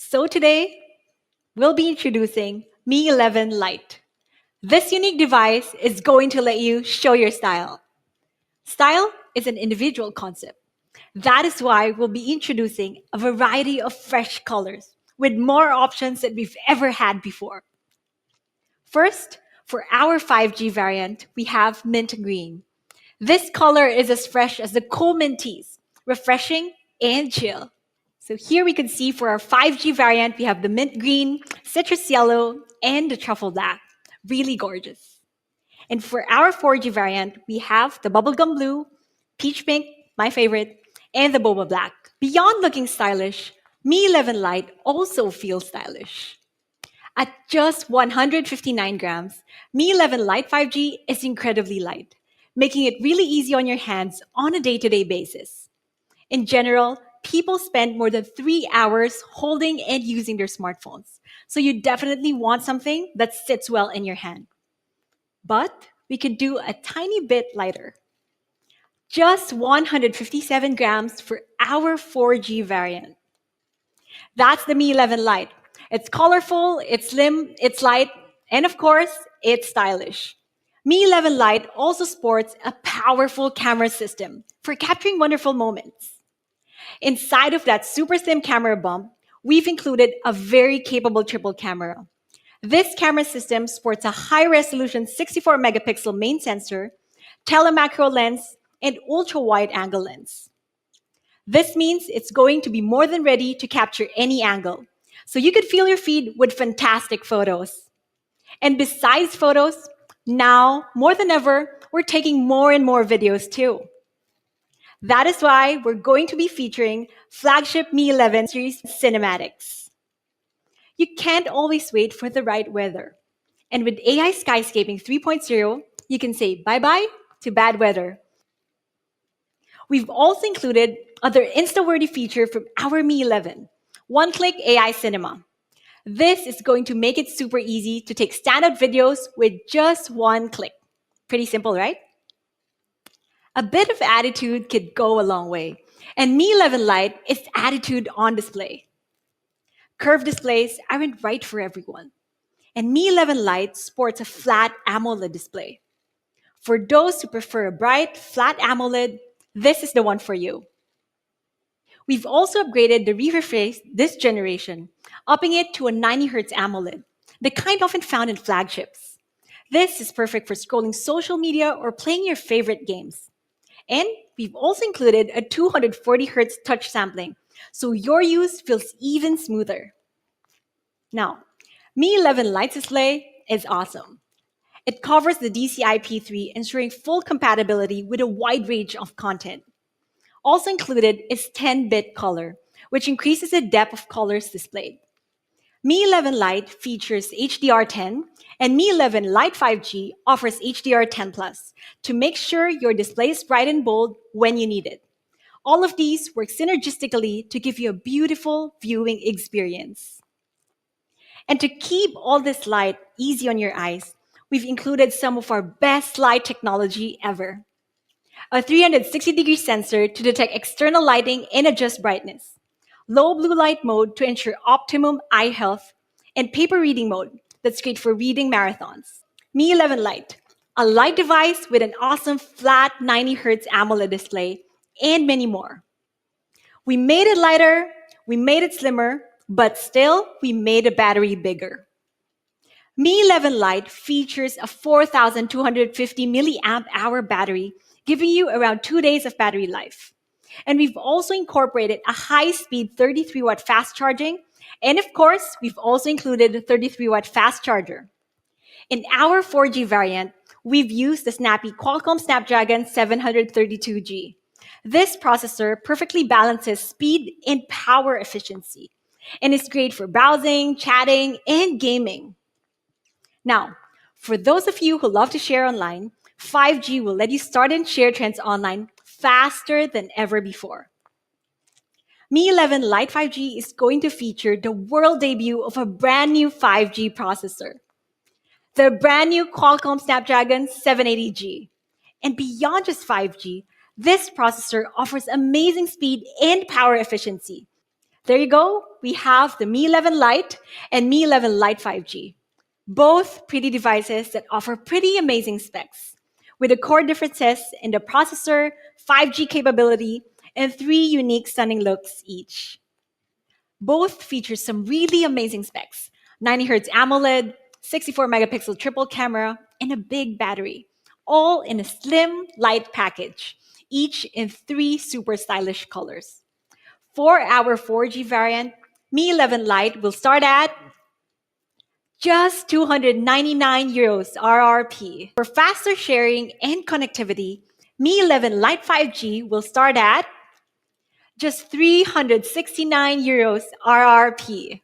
So today, we'll be introducing Mi 11 Lite. This unique device is going to let you show your style. Style is an individual concept. That is why we'll be introducing a variety of fresh colors with more options than we've ever had before. First, for our 5G variant, we have mint green. This color is as fresh as the cool mint teas, refreshing and chill. So here we can see for our 5G variant, we have the mint green, citrus yellow, and the truffle black. Really gorgeous. And for our 4G variant, we have the bubblegum blue, peach pink, my favorite, and the boba black. Beyond looking stylish, Mi 11 Lite also feels stylish. At just 159 grams, Mi 11 Lite 5G is incredibly light, making it really easy on your hands on a day-to-day basis. In general, people spend more than 3 hours holding and using their smartphones. So you definitely want something that sits well in your hand. But we could do a tiny bit lighter. Just 157 grams for our 4G variant. That's the Mi 11 Lite. It's colorful, it's slim, it's light, and of course, it's stylish. Mi 11 Lite also sports a powerful camera system for capturing wonderful moments. Inside of that super slim camera bump, we've included a very capable triple camera. This camera system sports a high-resolution 64 megapixel main sensor, telemacro lens, and ultra-wide angle lens. This means it's going to be more than ready to capture any angle, so you could fill your feed with fantastic photos. And besides photos, now, more than ever, we're taking more and more videos too. That is why we're going to be featuring flagship Mi 11 series cinematics. You can't always wait for the right weather. And with AI Skyscaping 3.0, you can say bye-bye to bad weather. We've also included other Insta-worthy feature from our Mi 11, One-Click AI Cinema. This is going to make it super easy to take standout videos with just one click. Pretty simple, right? A bit of attitude could go a long way, and Mi 11 Lite is attitude on display. Curved displays aren't right for everyone, and Mi 11 Lite sports a flat AMOLED display. For those who prefer a bright, flat AMOLED, this is the one for you. We've also upgraded the refresh rate this generation, upping it to a 90Hz AMOLED, the kind often found in flagships. This is perfect for scrolling social media or playing your favorite games. And we've also included a 240Hz touch sampling, so your use feels even smoother. Now, Mi 11 Lite display is awesome. It covers the DCI-P3, ensuring full compatibility with a wide range of content. Also included is 10-bit color, which increases the depth of colors displayed. Mi 11 Lite features HDR10, and Mi 11 Lite 5G offers HDR10 Plus to make sure your display is bright and bold when you need it. All of these work synergistically to give you a beautiful viewing experience. And to keep all this light easy on your eyes, we've included some of our best light technology ever. A 360-degree sensor to detect external lighting and adjust brightness, low blue light mode to ensure optimum eye health, and paper reading mode that's great for reading marathons. Mi 11 Lite, a light device with an awesome flat 90Hz AMOLED display, and many more. We made it lighter, we made it slimmer, but still, we made the battery bigger. Mi 11 Lite features a 4,250 milliamp hour battery, giving you around 2 days of battery life. And we've also incorporated a high-speed 33-watt fast charging. And of course, we've also included a 33-watt fast charger. In our 4G variant, we've used the snappy Qualcomm Snapdragon 732G. This processor perfectly balances speed and power efficiency, and is great for browsing, chatting, and gaming. Now, for those of you who love to share online, 5G will let you start and share trends online faster than ever before. Mi 11 Lite 5G is going to feature the world debut of a brand new 5G processor, the brand new Qualcomm Snapdragon 780G. And beyond just 5G, this processor offers amazing speed and power efficiency. There you go. We have the Mi 11 Lite and Mi 11 Lite 5G. Both pretty devices that offer pretty amazing specs, with the core differences in the processor, 5G capability, and three unique stunning looks each. Both feature some really amazing specs: 90 Hz AMOLED, 64 megapixel triple camera, and a big battery, all in a slim, light package, each in three super stylish colors. For our 4G variant, Mi 11 Lite will start at just 299 euros RRP. For faster sharing and connectivity, Mi 11 Lite 5G will start at just 369 euros RRP.